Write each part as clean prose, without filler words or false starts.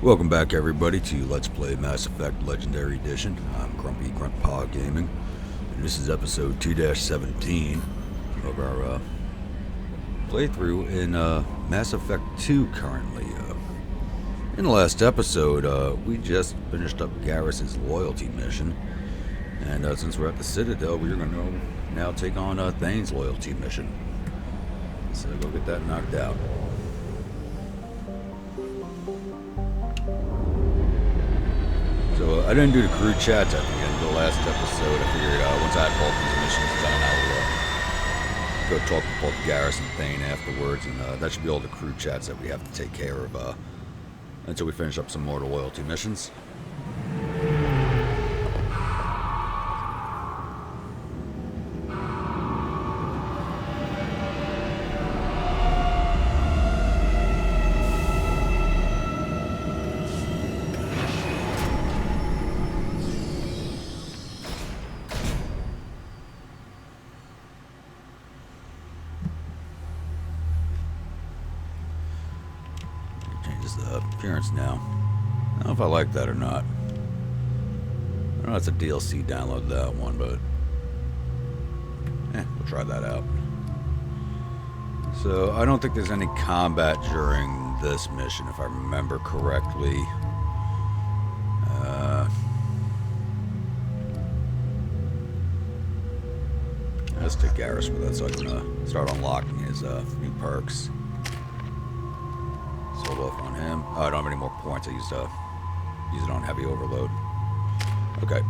Welcome back, everybody, to Let's Play Mass Effect Legendary Edition. I'm Grumpy Grandpa Gaming, and this is episode 2-17 of our playthrough in Mass Effect 2 currently. In the last episode, we just finished up Garrus' loyalty mission, and since we're at the Citadel, we're going to now take on Thane's loyalty mission. So go get that knocked out. So I didn't do the crew chats at the end of the last episode. I figured once I had both these missions done, I would go talk to both Garrus and Thane afterwards, and that should be all the crew chats that we have to take care of until we finish up some more of the loyalty missions. The appearance now. I don't know if I like that or not. I don't know if it's a DLC download, that one, but we'll try that out. So I don't think there's any combat during this mission, if I remember correctly. Let's take Garrus with us so I can start unlocking his new perks. Hold off on him. Oh, I don't have any more points. I used it on heavy overload. Okay.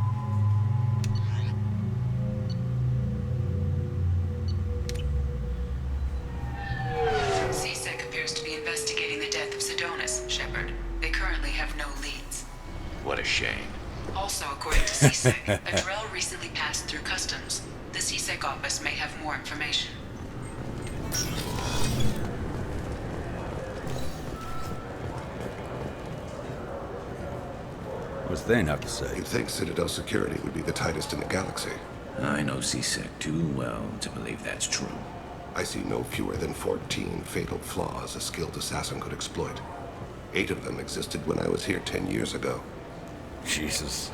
CSEC appears to be investigating the death of Sidonis, Shepard. They currently have no leads. What a shame. Also, according to CSEC, a Drell recently passed through customs. The CSEC office may have more information. What does Thane have to say? You'd think Citadel security would be the tightest in the galaxy. I know CSEC too well to believe that's true. I see no fewer than 14 fatal flaws a skilled assassin could exploit. 8 of them existed when I was here 10 years ago. Jesus.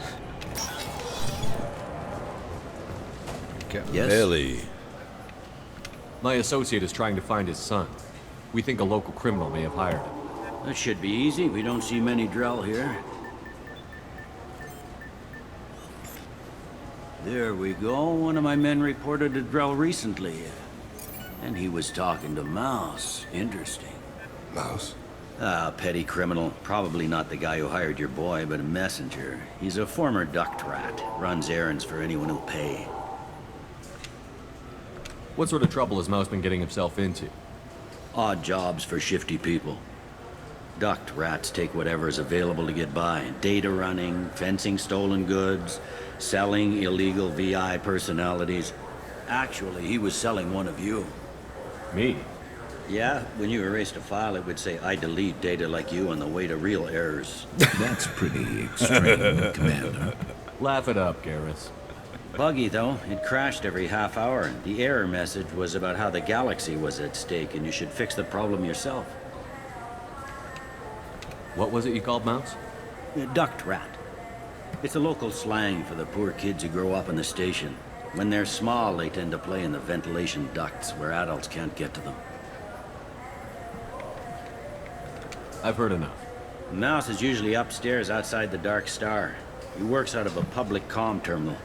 Captain Yes? Bailey. My associate is trying to find his son. We think a local criminal may have hired him. That should be easy. We don't see many Drell here. There we go. One of my men reported a Drell recently. And he was talking to Mouse. Interesting. Mouse? Ah, petty criminal. Probably not the guy who hired your boy, but a messenger. He's a former duct rat. Runs errands for anyone who'll pay. What sort of trouble has Mouse been getting himself into? Odd jobs for shifty people. Duct rats take whatever is available to get by. Data running, fencing stolen goods, selling illegal VI personalities. Actually, he was selling one of you. Me? Yeah, when you erased a file, it would say, I delete data like you on the way to real errors. That's pretty extreme, Commander. Laugh it up, Garrus. Buggy, though. It crashed every half hour. The error message was about how the galaxy was at stake, and you should fix the problem yourself. What was it you called Mouse? Duct rat. It's a local slang for the poor kids who grow up in the station. When they're small, they tend to play in the ventilation ducts where adults can't get to them. I've heard enough. Mouse is usually upstairs outside the Dark Star. He works out of a public comm terminal.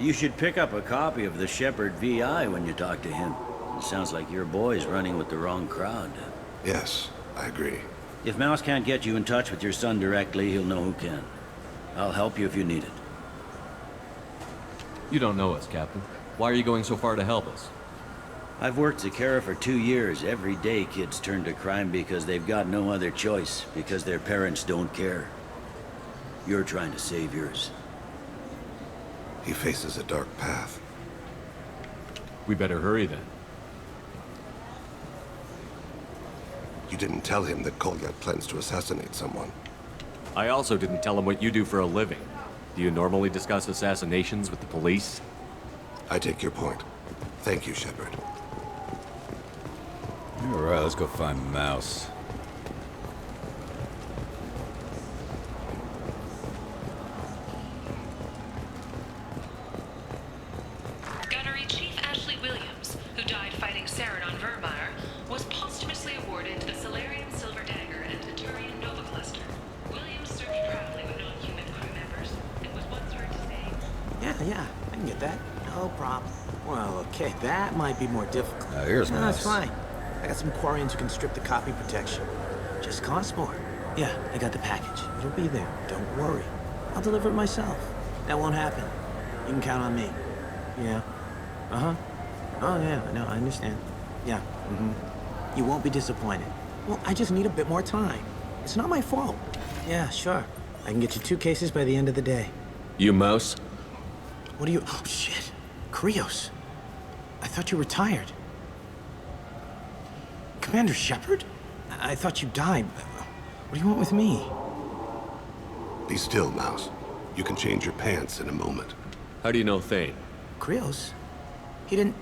You should pick up a copy of the Shepard VI when you talk to him. It sounds like your boy's running with the wrong crowd. Yes, I agree. If Mouse can't get you in touch with your son directly, he'll know who can. I'll help you if you need it. You don't know us, Captain. Why are you going so far to help us? I've worked Zakera for 2 years. Every day kids turn to crime because they've got no other choice, because their parents don't care. You're trying to save yours. He faces a dark path. We better hurry then. You didn't tell him that Kolyat plans to assassinate someone. I also didn't tell him what you do for a living. Do you normally discuss assassinations with the police? I take your point. Thank you, Shepard. Alright, let's go find Mouse. Okay, that might be more difficult. Now here's No, it's Mouse. fine. I got some Quarians who can strip the copy protection. Just costs more. Yeah, I got the package. It'll be there. Don't worry. I'll deliver it myself. That won't happen. You can count on me. Yeah. Uh-huh. Oh, yeah, no, I understand. Yeah, You won't be disappointed. Well, I just need a bit more time. It's not my fault. Yeah, sure. I can get you 2 cases by the end of the day. You Mouse? What are you... Oh, shit. Krios. I thought you were retired. Commander Shepard? I thought you died. What do you want with me? Be still, Mouse. You can change your pants in a moment. How do you know Thane? Krios? He didn't...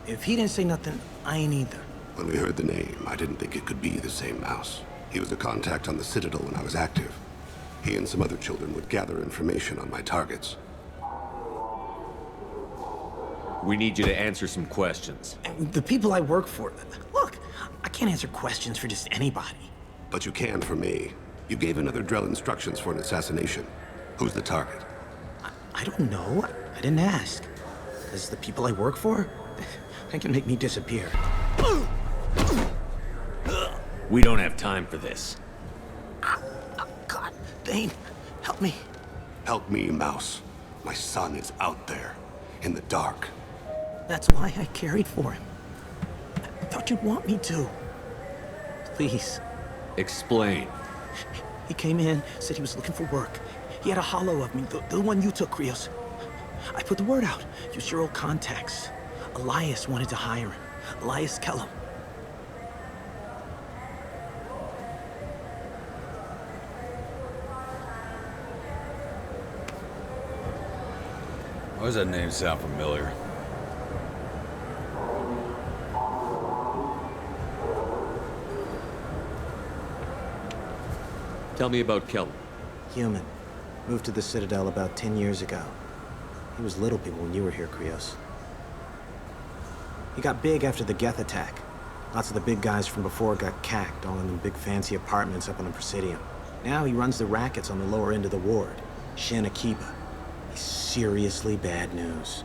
If he didn't say nothing, I ain't either. When we heard the name, I didn't think it could be the same Mouse. He was a contact on the Citadel when I was active. He and some other children would gather information on my targets. We need you to answer some questions. And the people I work for... Look, I can't answer questions for just anybody. But you can for me. You gave another Drell instructions for an assassination. Who's the target? I don't know. I didn't ask. Because the people I work for, they can make me disappear. We don't have time for this. God, Thane, help me. Help me, Mouse. My son is out there, in the dark. That's why I carried for him. I thought you'd want me to. Please. Explain. He came in, said he was looking for work. He had a hollow of me, the one you took, Krios. I put the word out. Used your old contacts. Elias wanted to hire him. Elias Kelham. Why does that name sound familiar? Tell me about Kelham. Human. Moved to the Citadel about 10 years ago. He was little people when you were here, Krios. He got big after the Geth attack. Lots of the big guys from before got cacked, all in them big fancy apartments up on the Presidium. Now he runs the rackets on the lower end of the ward. Shin Akiba. He's seriously bad news.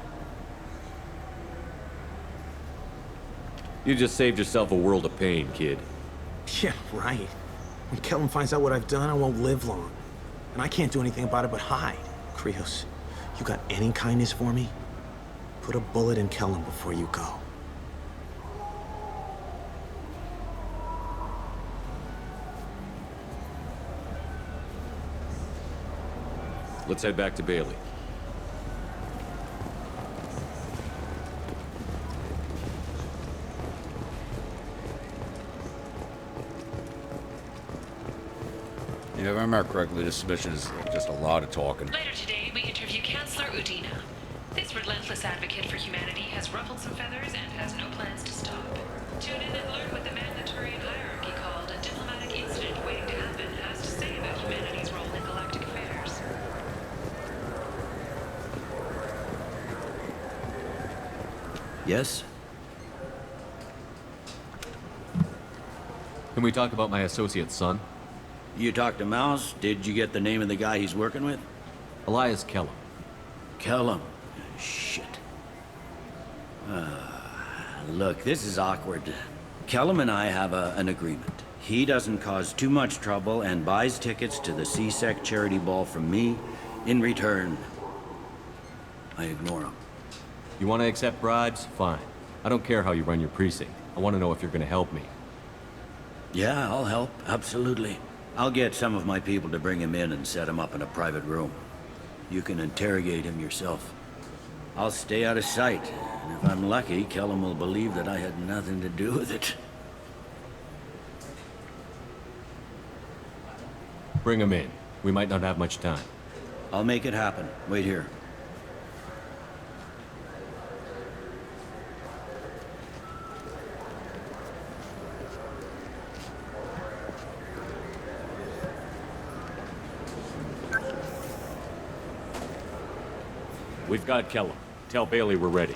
You just saved yourself a world of pain, kid. Yeah, right. When Kelham finds out what I've done, I won't live long. And I can't do anything about it but hide. Krios, you got any kindness for me? Put a bullet in Kelham before you go. Let's head back to Bailey. You know, if I remember correctly, this mission is just a lot of talking. Later today, we interview Chancellor Udina. This relentless advocate for humanity has ruffled some feathers and has no plans to stop. Tune in and learn what the Mandatarian hierarchy called a diplomatic incident waiting to happen has to say about humanity's role in galactic affairs. Yes? Can we talk about my associate's son? You talked to Mouse? Did you get the name of the guy he's working with? Elias Kelham. Kelham. Shit. Look, this is awkward. Kelham and I have an agreement. He doesn't cause too much trouble and buys tickets to the C-Sec charity ball from me. In return, I ignore him. You want to accept bribes? Fine. I don't care how you run your precinct. I want to know if you're going to help me. Yeah, I'll help. Absolutely. I'll get some of my people to bring him in and set him up in a private room. You can interrogate him yourself. I'll stay out of sight, and if I'm lucky, Kelham will believe that I had nothing to do with it. Bring him in. We might not have much time. I'll make it happen. Wait here. We've got Kelham. Tell Bailey we're ready.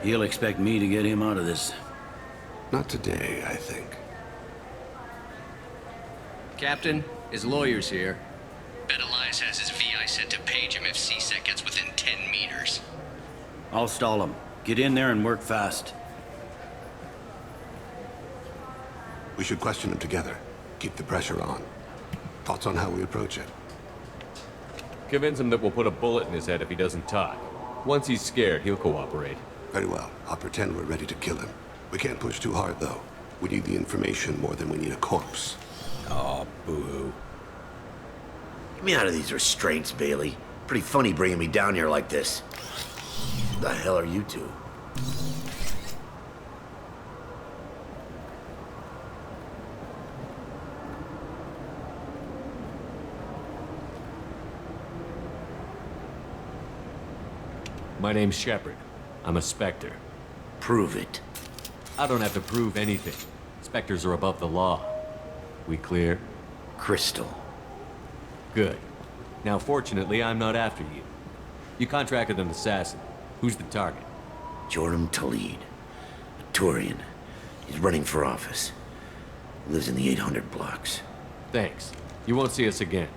He'll expect me to get him out of this. Not today, I think. Captain, His lawyer's here. Bet Elias has his VI set to page him if C-Sec gets within 10 meters. I'll stall him. Get in there and work fast. We should question him together. Keep the pressure on. Thoughts on how we approach it? Convince him that we'll put a bullet in his head if he doesn't talk. Once he's scared, he'll cooperate. Very well. I'll pretend we're ready to kill him. We can't push too hard, though. We need the information more than we need a corpse. Aw, boo-hoo. Get me out of these restraints, Bailey. Pretty funny bringing me down here like this. The hell are you two? My name's Shepard. I'm a Spectre. Prove it. I don't have to prove anything. Spectres are above the law. We clear? Crystal. Good. Now, fortunately, I'm not after you. You contracted an assassin. Who's the target? Joram Talid. A Turian. He's running for office. Lives in the 800 blocks. Thanks. You won't see us again.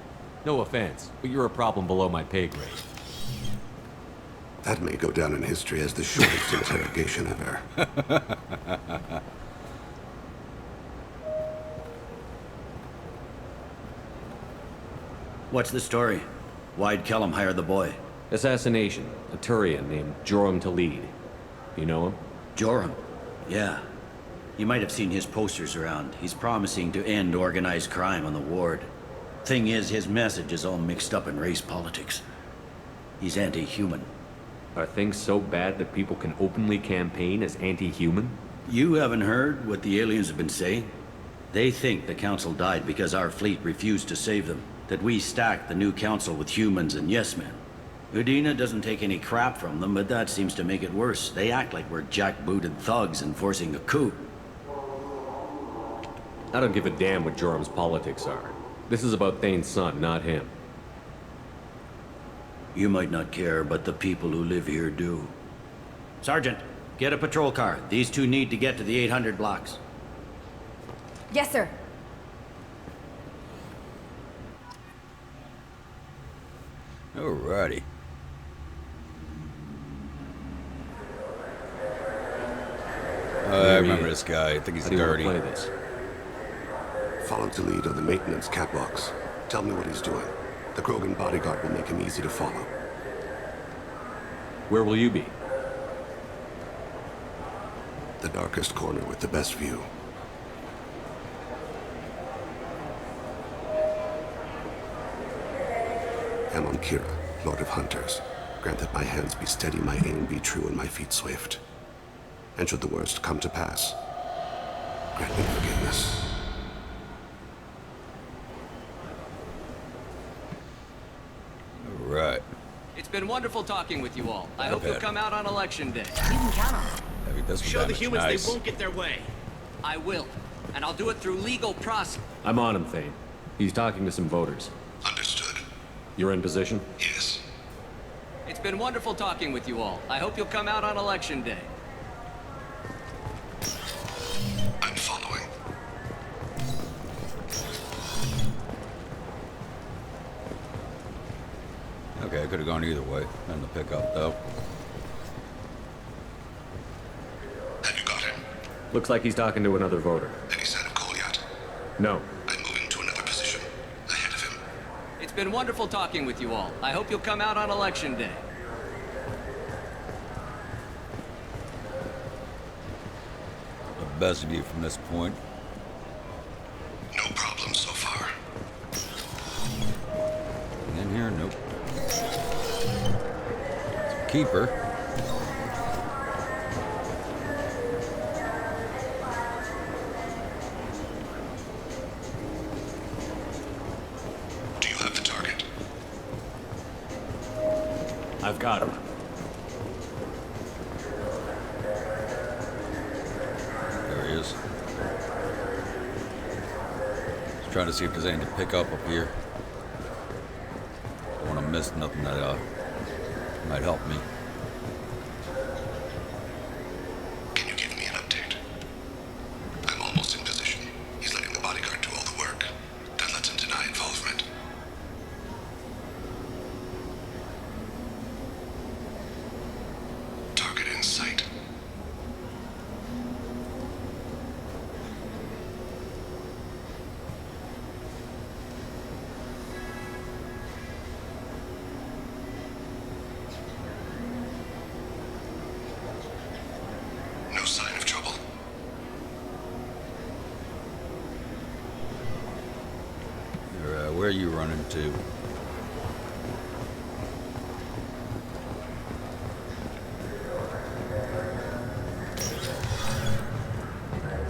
No offense, but you're a problem below my pay grade. That may go down in history as the shortest interrogation ever. What's the story? Why'd Kelham hire the boy? Assassination. A Turian named Joram Talid. You know him? Joram? Yeah. You might have seen his posters around. He's promising to end organized crime on the ward. Thing is, his message is all mixed up in race politics. He's anti-human. Are things so bad that people can openly campaign as anti-human? You haven't heard what the aliens have been saying? They think the council died because our fleet refused to save them. That we stacked the new council with humans and yes-men. Udina doesn't take any crap from them, but that seems to make it worse. They act like we're jackbooted thugs enforcing a coup. I don't give a damn what Joram's politics are. This is about Thane's son, not him. You might not care, but the people who live here do. Sergeant, get a patrol car. These two need to get to the 800 blocks. Yes, sir. Alrighty. I remember this guy. I think he's dirty. Play this? Follow Talid on the maintenance catwalks. Tell me what he's doing. The Krogan bodyguard will make him easy to follow. Where will you be? The darkest corner with the best view. Amon Kira, Lord of Hunters. Grant that my hands be steady, my aim be true, and my feet swift. And should the worst come to pass, grant me forgiveness. Right. It's been wonderful talking with you all. I hope you'll come out on election day. You can count on it. Heavy pistol Show the damage. humans Nice. they won't get their way. I will. And I'll do it through legal process. I'm on him, Thane. He's talking to some voters. Understood. You're in position? Yes. It's been wonderful talking with you all. I hope you'll come out on election day. I'm following. Okay, I could have gone either way. And the pickup, though. Have you got him? Looks like he's talking to another voter. Any sign of Kolyat? No. I'm moving to another position. Ahead of him. It's been wonderful talking with you all. I hope you'll come out on election day. The best view from this point. No problem so far. In here, nope. Keeper. Do you have the target? I've got him. There he is. Just trying to see if there's anything to pick up here. Don't want to miss nothing that might help me. Can you give me an update? I'm almost in position. He's letting the bodyguard do all the work. That lets him deny involvement. sight. No sign of trouble. Where are you running to?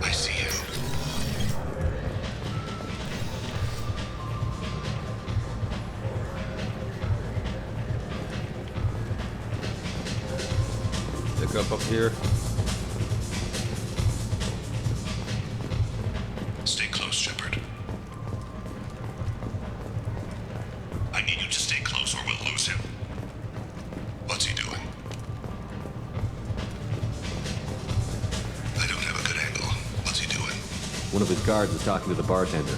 I see him. Pick up here. Stay close, Shepard. I need you to stay close or we'll lose him. What's he doing? I don't have a good angle. What's he doing? One of his guards is talking to the bartender.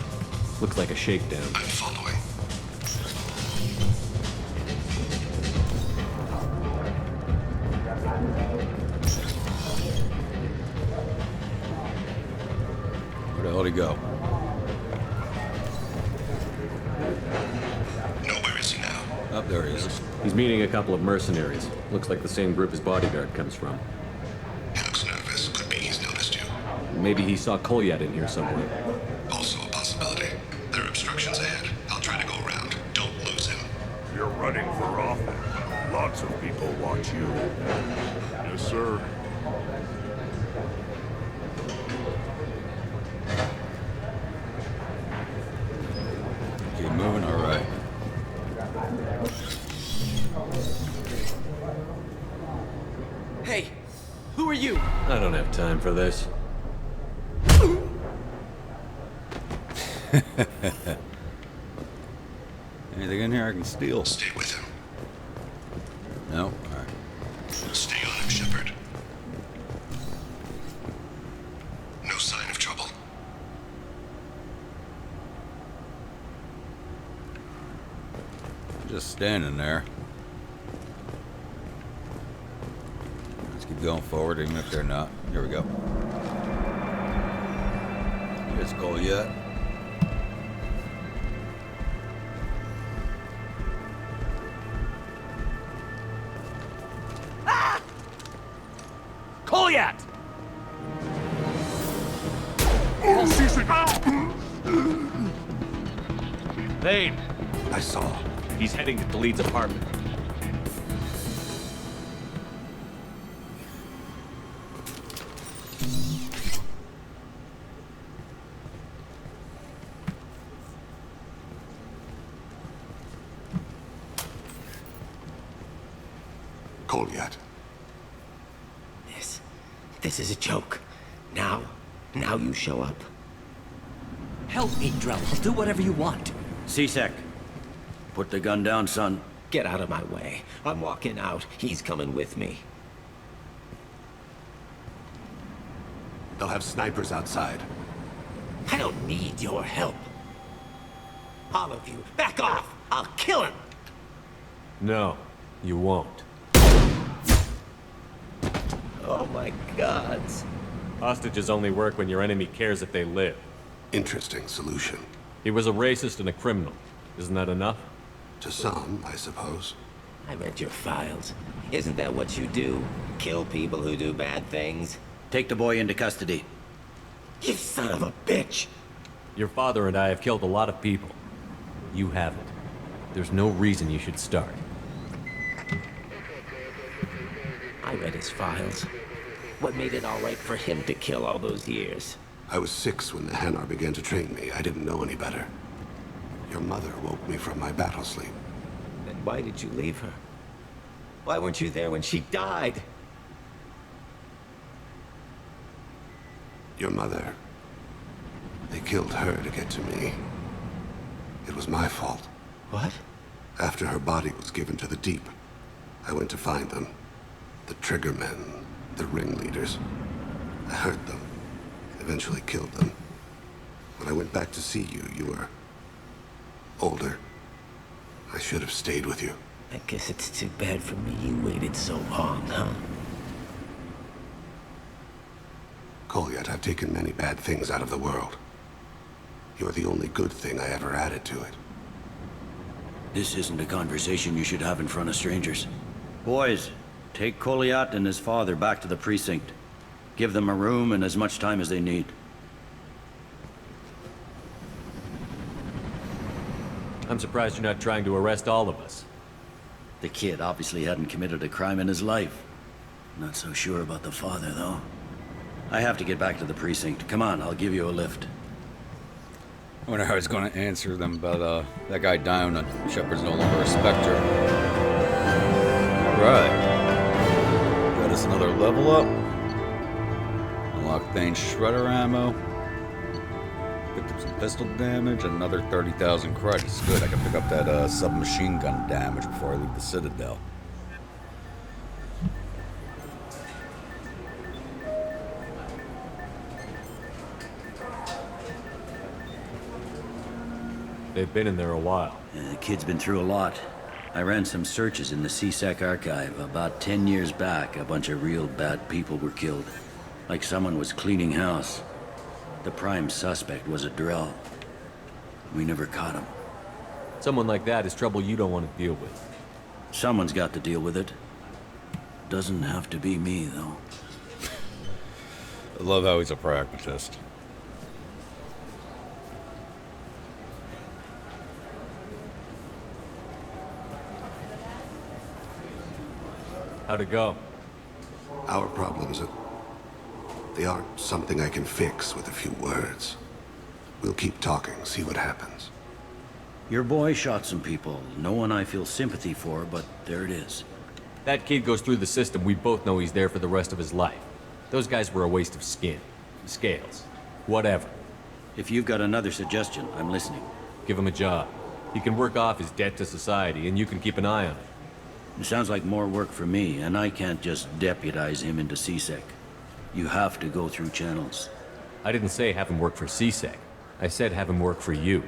Looks like a shakedown. I'm following. Where the hell did he go? Where is he now? Up there he is. He's meeting a couple of mercenaries. Looks like the same group his bodyguard comes from. He looks nervous. Could be he's noticed you. Maybe he saw Kolyat in here somewhere. Also a possibility. There are obstructions ahead. I'll try to go around. Don't lose him. You're running for office. Lots of people watch you. Yes, sir. Keep moving, all right. Hey, who are you? I don't have time for this. Anything in here I can steal? Stay with him. No? All right. Stay on him, Shepard. No sign of trouble. Just standing there. Let's keep going forward, even if they're not. Here we go. It's Kolyat. Kolyat! Thane! I saw. He's heading to Talid's apartment. Kolyat. This is a joke. Now you show up. Help me, Drell. I'll do whatever you want. C-Sec, put the gun down, son. Get out of my way. I'm walking out. He's coming with me. They'll have snipers outside. I don't need your help. All of you, back off! I'll kill him! No, you won't. Oh my gods. Hostages only work when your enemy cares if they live. Interesting solution. He was a racist and a criminal. Isn't that enough? To some, I suppose. I read your files. Isn't that what you do? Kill people who do bad things? Take the boy into custody. You son of a bitch! Your father and I have killed a lot of people. You haven't. There's no reason you should start. I read his files. What made it all right for him to kill all those years? I was 6 when the Hanar began to train me. I didn't know any better. Your mother woke me from my battle sleep. Then why did you leave her? Why weren't you there when she died? Your mother. They killed her to get to me. It was my fault. What? After her body was given to the Deep, I went to find them. The Triggermen, the ringleaders. I hurt them. Eventually killed them. When I went back to see you, you were older. I should have stayed with you. I guess it's too bad for me you waited so long, huh? Kolyat, I've taken many bad things out of the world. You're the only good thing I ever added to it. This isn't a conversation you should have in front of strangers. Boys, take Kolyat and his father back to the precinct. Give them a room and as much time as they need. I'm surprised you're not trying to arrest all of us. The kid obviously hadn't committed a crime in his life. Not so sure about the father, though. I have to get back to the precinct. Come on, I'll give you a lift. I wonder how he's going to answer them about that guy dying on Shepard's no longer a Spectre. Alright. Got us another level up. Unlock Thane's shredder ammo. Picked up some pistol damage and another 30,000 credits. Good, I can pick up that submachine gun damage before I leave the Citadel. They've been in there a while. The kid's been through a lot. I ran some searches in the CSEC archive. About 10 years back, a bunch of real bad people were killed. Like someone was cleaning house. The prime suspect was a drill. We never caught him. Someone like that is trouble you don't want to deal with. Someone's got to deal with it. Doesn't have to be me, though. I love how he's a pragmatist. How'd it go? Our problems they aren't something I can fix with a few words. We'll keep talking, see what happens. Your boy shot some people. No one I feel sympathy for, but there it is. That kid goes through the system. We both know he's there for the rest of his life. Those guys were a waste of skin. Scales. Whatever. If you've got another suggestion, I'm listening. Give him a job. He can work off his debt to society, and you can keep an eye on it. It sounds like more work for me, and I can't just deputize him into CSEC. You have to go through channels. I didn't say have him work for CSEC. I said have him work for you.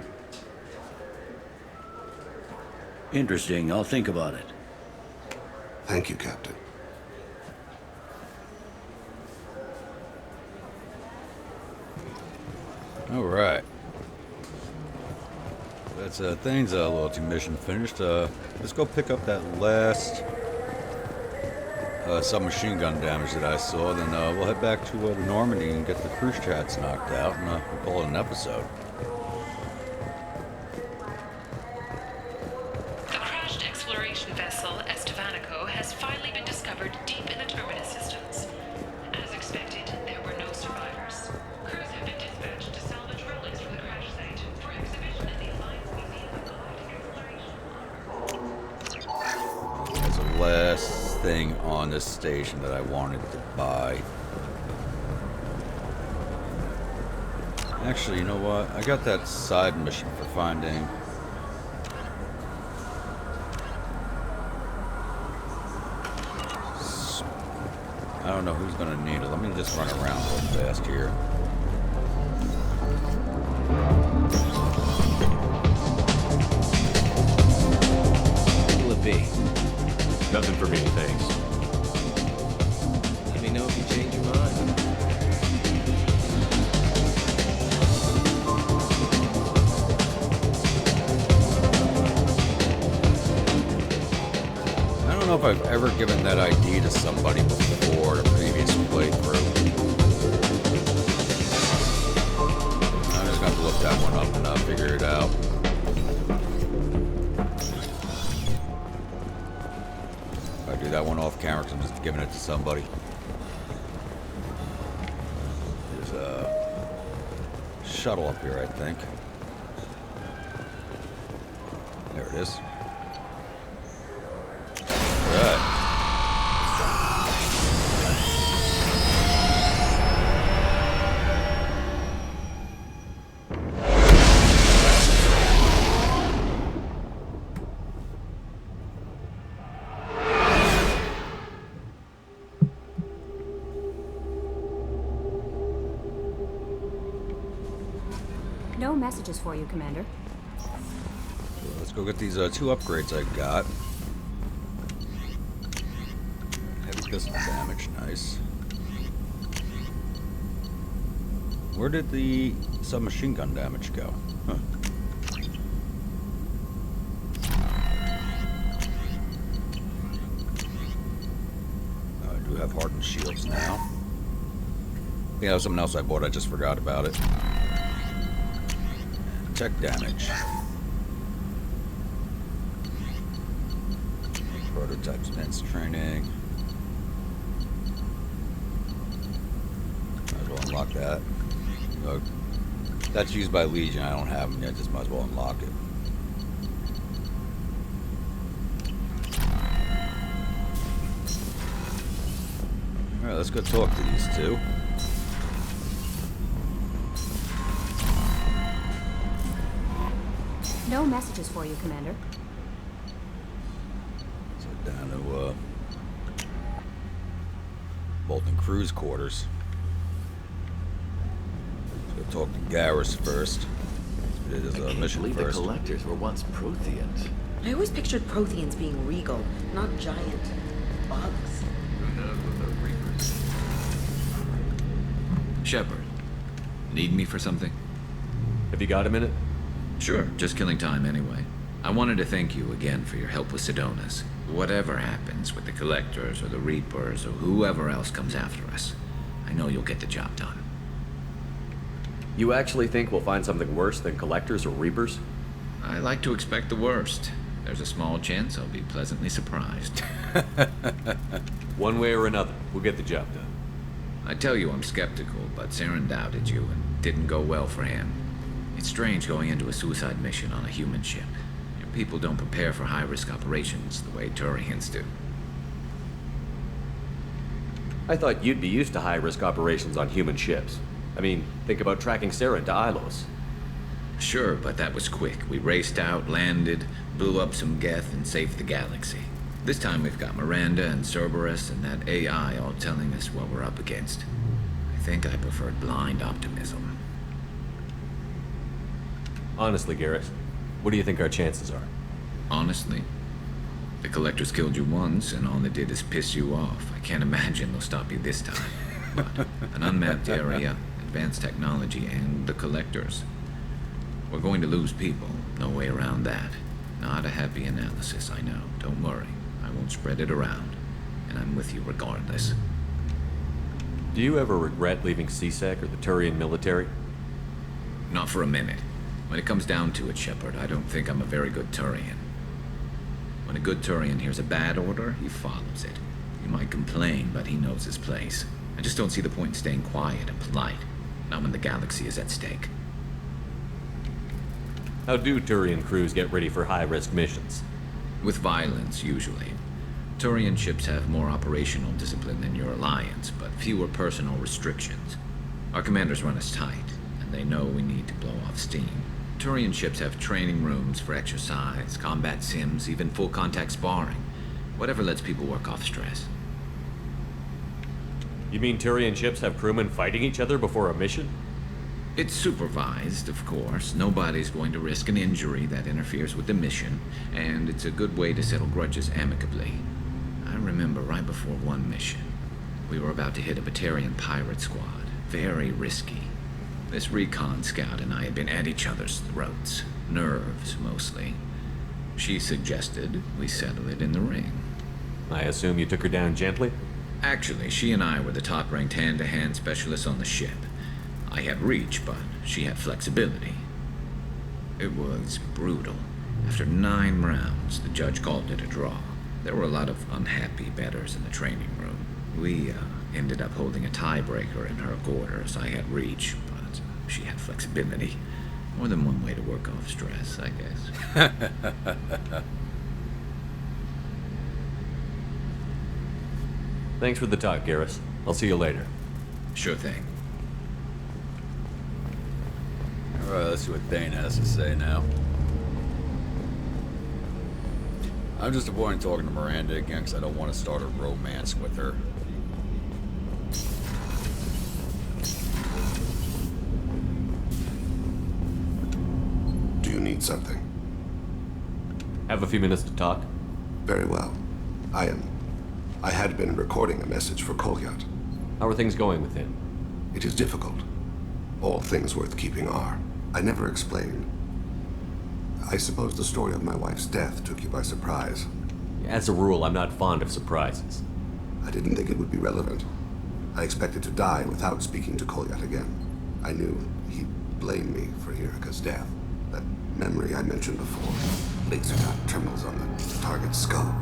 Interesting. I'll think about it. Thank you, Captain. All right. That's Thane's loyalty mission finished. Let's go pick up that last submachine gun damage that I saw. Then we'll head back to the Normandy and get the cruise chats knocked out, and we'll call it an episode. The crashed exploration vessel Estevanico has finally been discovered deep in the Terminus systems. As expected, there were no survivors. Crews have been dispatched to salvage relics from the crash site for exhibition in the Alliance Museum of Galactic Exploration. That's the last thing on this station that I wanted to buy. Actually, you know what? I got that side mission for finding... I don't know who's gonna need it. Let me just run around real fast here. What'll it be? Nothing for me, thanks. Let me know if you change your mind. I don't know if I've ever given that ID to somebody before in a previous playthrough. I'm just gonna have to look that one up and figure it out. If I do that one off camera, 'cause I'm just giving it to somebody. There's a shuttle up here, I think. There it is. Right. No messages for you, Commander. Let's go get these two upgrades I got. Heavy pistol damage, nice. Where did the submachine gun damage go? Huh. I do have hardened shields now. Yeah, something else I bought, I just forgot about it. Tech damage. Prototype defense training. Might as well unlock that. That's used by Legion. I don't have them yet. Just might as well unlock it. Alright, let's go talk to these two. No messages for you, Commander. So down to Bolton Crew's quarters. Let's go talk to Garrus first. It is a mission believe first. the collectors were once Protheans. I always pictured Protheans being regal, not giant bugs. Who knows what the Reapers? Shepard, need me for something? Have you got a minute? Sure, just killing time anyway. I wanted to thank you again for your help with Sedona's. Whatever happens with the Collectors or the Reapers or whoever else comes after us, I know you'll get the job done. You actually think we'll find something worse than Collectors or Reapers? I like to expect the worst. There's a small chance I'll be pleasantly surprised. One way or another, we'll get the job done. I tell you I'm skeptical, but Saren doubted you and didn't go well for him. It's strange going into a suicide mission on a human ship. Your people don't prepare for high-risk operations the way Turians do. I thought you'd be used to high-risk operations on human ships. I mean, think about tracking Saren to Ilos. Sure, but that was quick. We raced out, landed, blew up some Geth, and saved the galaxy. This time we've got Miranda and Cerberus and that AI all telling us what we're up against. I think I preferred blind optimism. Honestly, Garrus, what do you think our chances are? Honestly, the Collectors killed you once, and all they did is piss you off. I can't imagine they'll stop you this time. But an unmapped area, advanced technology, and the Collectors. We're going to lose people. No way around that. Not a happy analysis, I know. Don't worry. I won't spread it around. And I'm with you regardless. Do you ever regret leaving CSEC or the Turian military? Not for a minute. When it comes down to it, Shepard, I don't think I'm a very good Turian. When a good Turian hears a bad order, he follows it. He might complain, but he knows his place. I just don't see the point in staying quiet and polite. Not when the galaxy is at stake. How do Turian crews get ready for high-risk missions? With violence, usually. Turian ships have more operational discipline than your alliance, but fewer personal restrictions. Our commanders run us tight, and they know we need to blow off steam. Turian ships have training rooms for exercise, combat sims, even full-contact sparring. Whatever lets people work off stress. You mean Turian ships have crewmen fighting each other before a mission? It's supervised, of course. Nobody's going to risk an injury that interferes with the mission, and it's a good way to settle grudges amicably. I remember right before one mission, we were about to hit a Batarian pirate squad. Very risky. This recon scout and I had been at each other's throats. Nerves, mostly. She suggested we settle it in the ring. I assume you took her down gently? Actually, she and I were the top-ranked hand-to-hand specialists on the ship. I had reach, but she had flexibility. It was brutal. After 9 rounds, the judge called it a draw. There were a lot of unhappy bettors in the training room. We ended up holding a tiebreaker in her quarters. I had reach, but she had flexibility. More than one way to work off stress, I guess. Thanks for the talk, Garrus. I'll see you later. Sure thing. Alright, let's see what Thane has to say now. I'm just avoiding talking to Miranda again because I don't want to start a romance with her. Do you need something? Have a few minutes to talk? Very well. I had been recording a message for Kolyat. How are things going with him? It is difficult. All things worth keeping are. I never explained. I suppose the story of my wife's death took you by surprise. As a rule, I'm not fond of surprises. I didn't think it would be relevant. I expected to die without speaking to Kolyat again. I knew he'd blame me for Irika's death. That memory I mentioned before. Laser dot trembles on the target's skull.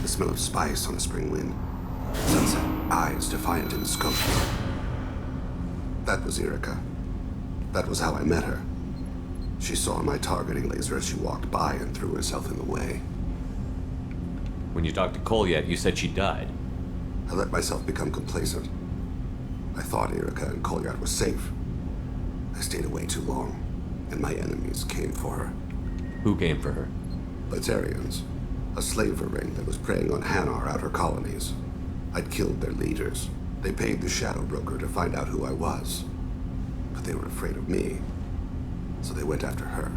The smell of spice on a spring wind. Sunset eyes defiant in scope. That was Irika. That was how I met her. She saw my targeting laser as she walked by and threw herself in the way. When you talked to Kolyat, you said she died. I let myself become complacent. I thought Irika and Kolyat were safe. I stayed away too long, and my enemies came for her. Who came for her? Batarians. A slaver ring that was preying on Hanar outer colonies. I'd killed their leaders. They paid the Shadow Broker to find out who I was. But they were afraid of me, so they went after her.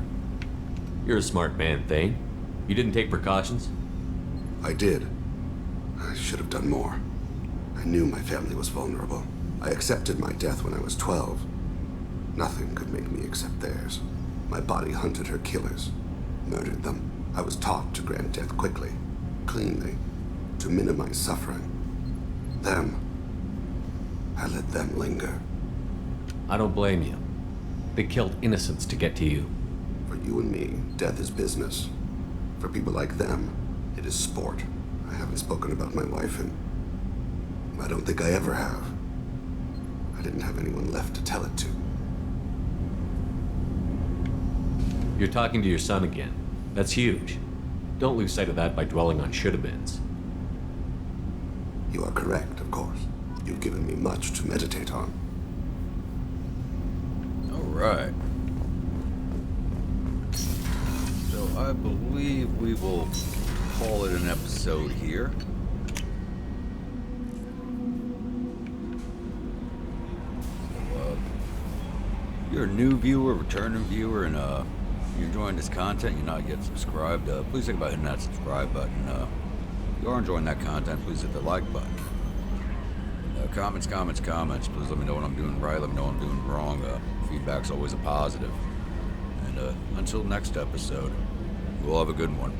You're a smart man, Thane. You didn't take precautions? I did. I should have done more. I knew my family was vulnerable. I accepted my death when I was 12. Nothing could make me accept theirs. My body hunted her killers, murdered them. I was taught to grant death quickly, cleanly, to minimize suffering. Them, I let them linger. I don't blame you. They killed innocents to get to you. For you and me, death is business. For people like them, it is sport. I haven't spoken about my wife, and I don't think I ever have. I didn't have anyone left to tell it to. You're talking to your son again. That's huge. Don't lose sight of that by dwelling on should-have-beens. You are correct, of course. You've given me much to meditate on. All right. So I believe we will call it an episode here. If you're a new viewer, returning viewer, and you're enjoying this content, you're not yet subscribed, please think about hitting that subscribe button. If you are enjoying that content, please hit the like button. Comments. Please let me know what I'm doing right, let me know what I'm doing wrong. Feedback's always a positive. And until next episode, we'll have a good one.